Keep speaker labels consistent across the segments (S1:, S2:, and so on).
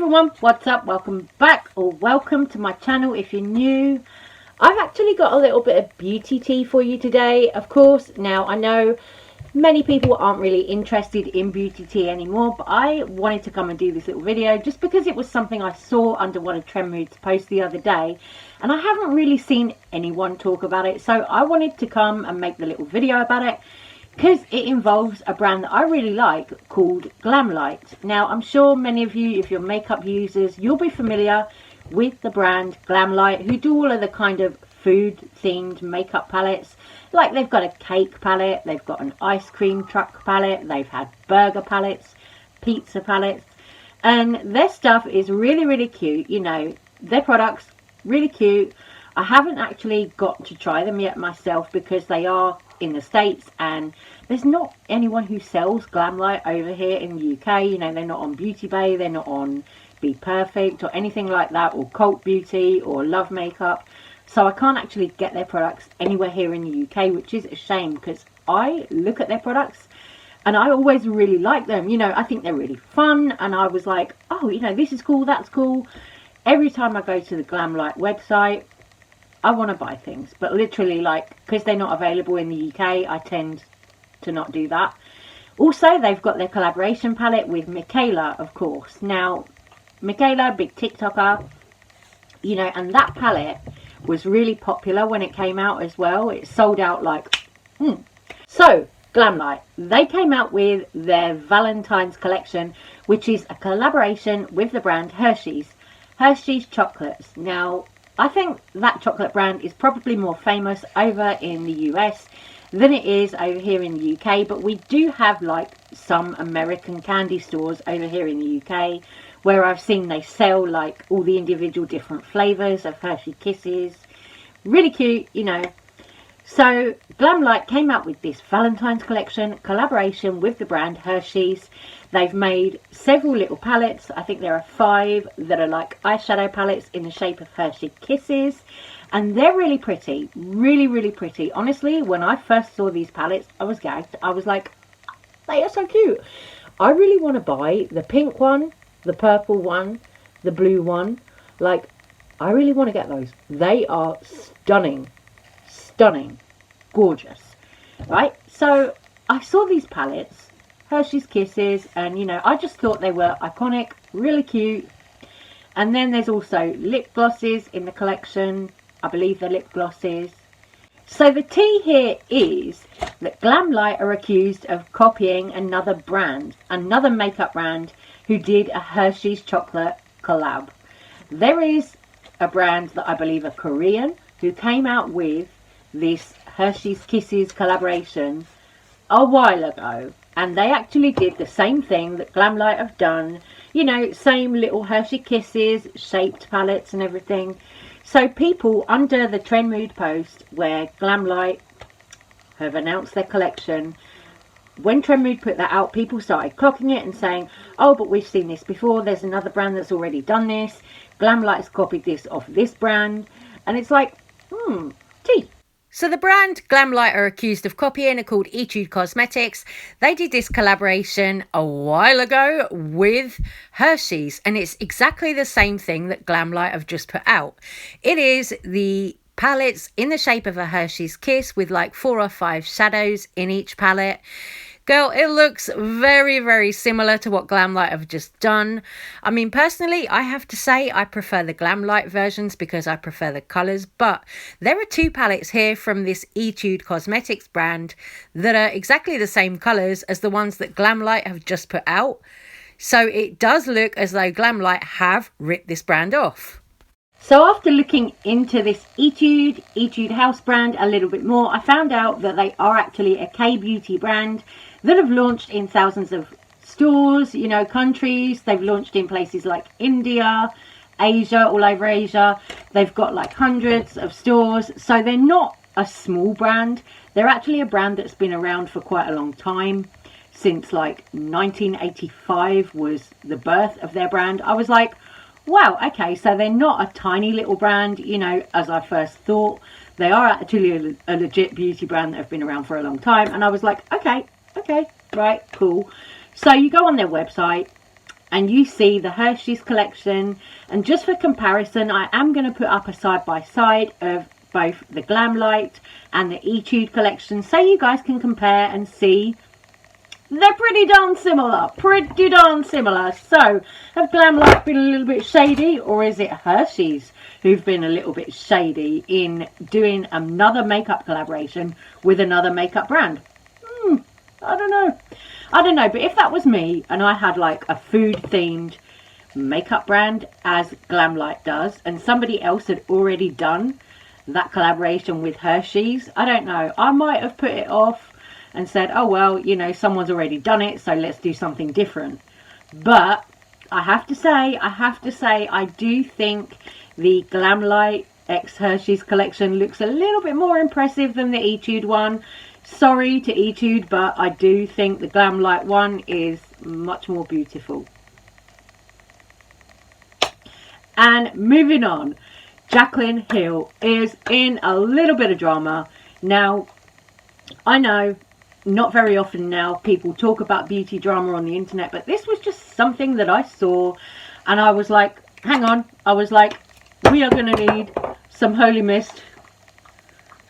S1: everyone, what's up? Welcome back, or welcome to my channel if you're new. I've actually got a little bit of beauty tea for you today. Of course, now I know many people aren't really interested in beauty tea anymore, but I wanted to come and do this little video just because it was something I saw under one of Trendmood's posts the other day, and I haven't really seen anyone talk about it, so I wanted to come and make the little video about it because it involves a brand that I really like called GLAMLITE. Now, I'm sure many of you, if you're makeup users, you'll be familiar with the brand GLAMLITE, who do all of the kind of food themed makeup palettes. Like, they've got a cake palette, they've got an ice cream truck palette, they've had burger palettes, pizza palettes, and their stuff is really cute. You know, their products really cute. I haven't actually got to try them yet myself because they are in the States and there's not anyone who sells GLAMLITE over here in the UK. You know, they're not on Beauty Bay, they're not on Be Perfect or anything like that, or Cult Beauty or Love Makeup. So I can't actually get their products anywhere here in the UK, which is a shame because I look at their products and I always really like them. You know, I think they're really fun, and I was like, oh, you know, this is cool, that's cool. Every time I go to the GLAMLITE website, I want to buy things, but literally, like, because they're not available in the UK, I tend to not do that. Also, they've got their collaboration palette with Michaela, of course. Now, Michaela, big TikToker, you know, and that palette was really popular when it came out as well. It sold out like, So, GLAMLITE, they came out with their Valentine's collection, which is a collaboration with the brand Hershey's chocolates. Now, I think that chocolate brand is probably more famous over in the US than it is over here in the UK, but we do have like some American candy stores over here in the UK where I've seen they sell like all the individual different flavours of Hershey Kisses. Really cute, you know. So GLAMLITE came out with this Valentine's collection collaboration with the brand Hershey's. They've made several little palettes. I think there are 5 that are like eyeshadow palettes in the shape of Hershey Kisses. And they're really pretty. Really pretty. Honestly, when I first saw these palettes, I was gagged. I was like, they are so cute. I really want to buy the pink one, the purple one, the blue one. Like, I really want to get those. They are stunning. Stunning. Gorgeous. Right? So, I saw these palettes, Hershey's Kisses, and, you know, I just thought they were iconic, really cute. And then there's also lip glosses in the collection. I believe they're lip glosses. So the tea here is that GLAMLITE are accused of copying another brand, another makeup brand, who did a Hershey's chocolate collab. There is a brand that I believe are Korean who came out with this Hershey's Kisses collaboration a while ago, and they actually did the same thing that GLAMLITE have done. You know, same little Hershey Kisses, shaped palettes and everything. So people under the Trendmood post where GLAMLITE have announced their collection, when Trendmood put that out, people started clocking it and saying, oh, but we've seen this before, there's another brand that's already done this, GLAMLITE's copied this off this brand, and it's like, tea. So the brand GLAMLITE are accused of copying are called Etude Cosmetics. They did this collaboration a while ago with Hershey's, and it's exactly the same thing that GLAMLITE have just put out. It is the palettes in the shape of a Hershey's Kiss with like 4 or 5 shadows in each palette. Girl, it looks very similar to what GLAMLITE have just done. I mean, personally, I have to say I prefer the GLAMLITE versions because I prefer the colours. But there are 2 palettes here from this Etude Cosmetics brand that are exactly the same colours as the ones that GLAMLITE have just put out. So it does look as though GLAMLITE have ripped this brand off. So after looking into this Etude house brand a little bit more, I found out that they are actually a K-beauty brand that have launched in thousands of stores, you know, countries. They've launched in places like India, Asia, all over Asia. They've got like hundreds of stores. So they're not a small brand. They're actually a brand that's been around for quite a long time. Since like 1985 was the birth of their brand. I was like, wow, okay, so they're not a tiny little brand, you know, as I first thought. They are actually a legit beauty brand that have been around for a long time. And I was like, okay, right, cool. So you go on their website and you see the Hershey's collection. And just for comparison, I am going to put up a side-by-side of both the GLAMLITE and the Etude collection, so you guys can compare and see. They're pretty darn similar. So, have GLAMLITE been a little bit shady, or is it Hershey's who've been a little bit shady in doing another makeup collaboration with another makeup brand? I don't know. But if that was me and I had like a food themed makeup brand as GLAMLITE does, and somebody else had already done that collaboration with Hershey's, I don't know, I might have put it off and said, oh well, you know, someone's already done it, so let's do something different. But I have to say, I do think the GLAMLITE x Hershey's collection looks a little bit more impressive than the Etude one. Sorry to Etude, but I do think the GLAMLITE one is much more beautiful. And moving on, Jaclyn Hill is in a little bit of drama. Now, I know not very often now people talk about beauty drama on the internet, but this was just something that I saw and I was like, hang on, I was like, we are going to need some holy mist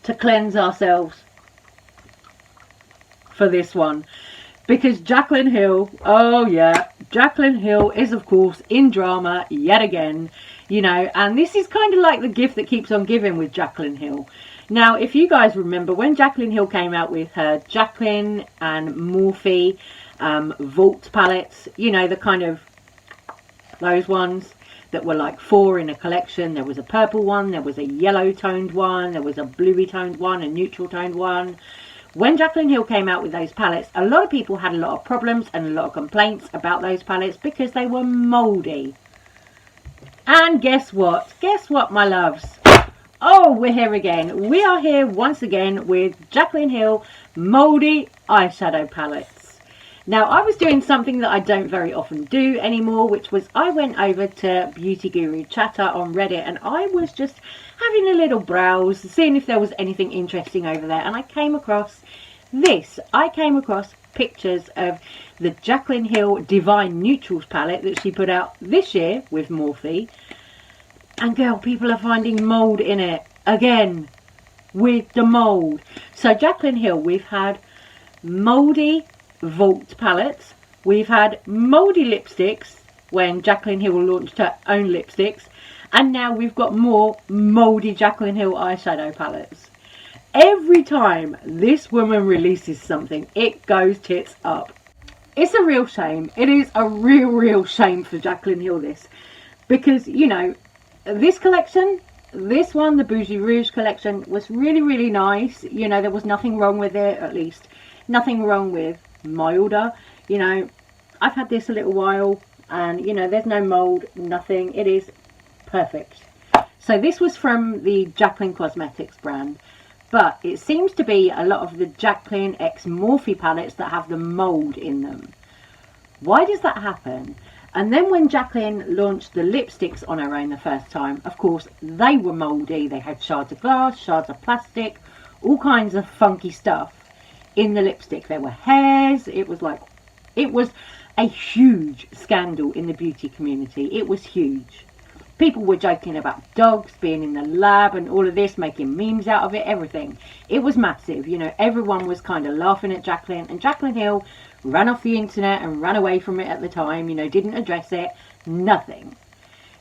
S1: to cleanse ourselves for this one, because Jaclyn Hill, oh yeah, Jaclyn Hill is of course in drama yet again, you know, and this is kind of like the gift that keeps on giving with Jaclyn Hill. Now, if you guys remember when Jaclyn Hill came out with her Jaclyn and Morphe Vault palettes, you know, the kind of those ones that were like 4 in a collection. There was a purple one, there was a yellow toned one, there was a bluey toned one, a neutral toned one. When Jaclyn Hill came out with those palettes, a lot of people had a lot of problems and a lot of complaints about those palettes because they were mouldy. And guess what? Guess what, my loves? Oh, we're here again. We are here once again with Jaclyn Hill mouldy eyeshadow palettes. Now, I was doing something that I don't very often do anymore, which was I went over to Beauty Guru Chatter on Reddit and I was just having a little browse, seeing if there was anything interesting over there, and I came across this. I came across pictures of the Jaclyn Hill Divine Neutrals palette that she put out this year with Morphe. And girl, people are finding mould in it again with the mould. So Jaclyn Hill, we've had mouldy Vault palettes. We've had mouldy lipsticks when Jaclyn Hill launched her own lipsticks. And now we've got more mouldy Jaclyn Hill eyeshadow palettes. Every time this woman releases something, it goes tits up. It's a real shame. It is a real shame for Jaclyn Hill, this. Because, you know, this collection, this one, the Bougie Rouge collection, was really nice. You know, there was nothing wrong with it, at least. Nothing wrong with my order. You know, I've had this a little while and, you know, there's no mould, nothing. It is perfect. So this was from the Jaclyn Cosmetics brand. But it seems to be a lot of the Jaclyn x Morphe palettes that have the mould in them. Why does that happen? And then when Jaclyn launched the lipsticks on her own the first time, of course, they were mouldy. They had shards of glass, shards of plastic, all kinds of funky stuff in the lipstick. There were hairs. It was a huge scandal in the beauty community. It was huge. People were joking about dogs being in the lab and all of this, making memes out of it, everything. It was massive. You know, everyone was kind of laughing at Jaclyn, and Jaclyn Hill ran off the internet and ran away from it at the time, you know, didn't address it, nothing.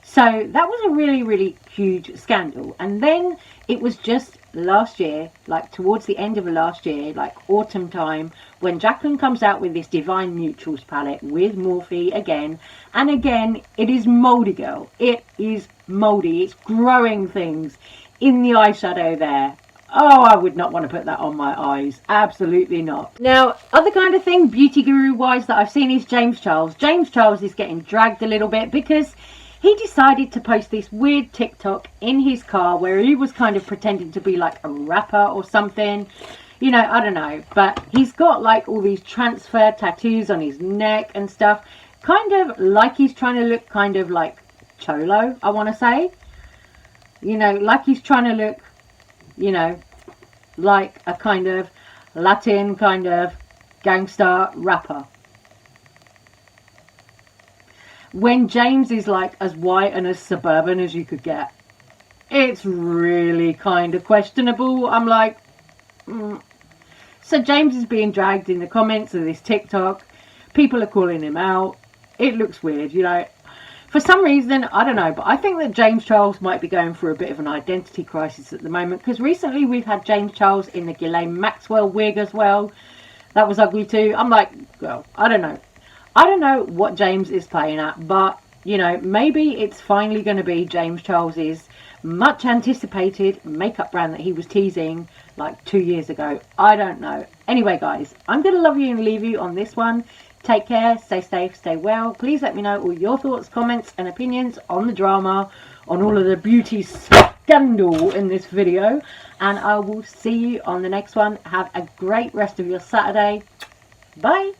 S1: So that was a really huge scandal. And then it was just last year, like towards the end of last year, like autumn time, when Jaclyn comes out with this Divine Neutrals palette with Morphe again. And again, it is mouldy, girl. It is mouldy. It's growing things in the eyeshadow there. Oh, I would not want to put that on my eyes. Absolutely not. Now, other kind of thing, beauty guru wise, that I've seen is James Charles. James Charles is getting dragged a little bit because he decided to post this weird TikTok in his car where he was kind of pretending to be like a rapper or something. You know, I don't know. But he's got like all these transfer tattoos on his neck and stuff. Kind of like he's trying to look kind of like Cholo, I want to say. You know, like he's trying to look, you know, like a kind of Latin kind of gangster rapper. when James is like as white and as suburban as you could get. It's really kind of questionable. I'm like, So James is being dragged in the comments of this TikTok. People are calling him out. It looks weird, you know. For some reason, I don't know, but I think that James Charles might be going through a bit of an identity crisis at the moment, because recently we've had James Charles in the Ghislaine Maxwell wig as well. That was ugly too. I'm like, well, I don't know. I don't know what James is playing at, but, you know, maybe it's finally going to be James Charles's much anticipated makeup brand that he was teasing like 2 years ago. I don't know. Anyway, guys, I'm going to love you and leave you on this one. Take care, stay safe, stay well. Please let me know all your thoughts, comments and opinions on the drama, on all of the beauty scandal in this video. And I will see you on the next one. Have a great rest of your Saturday. Bye.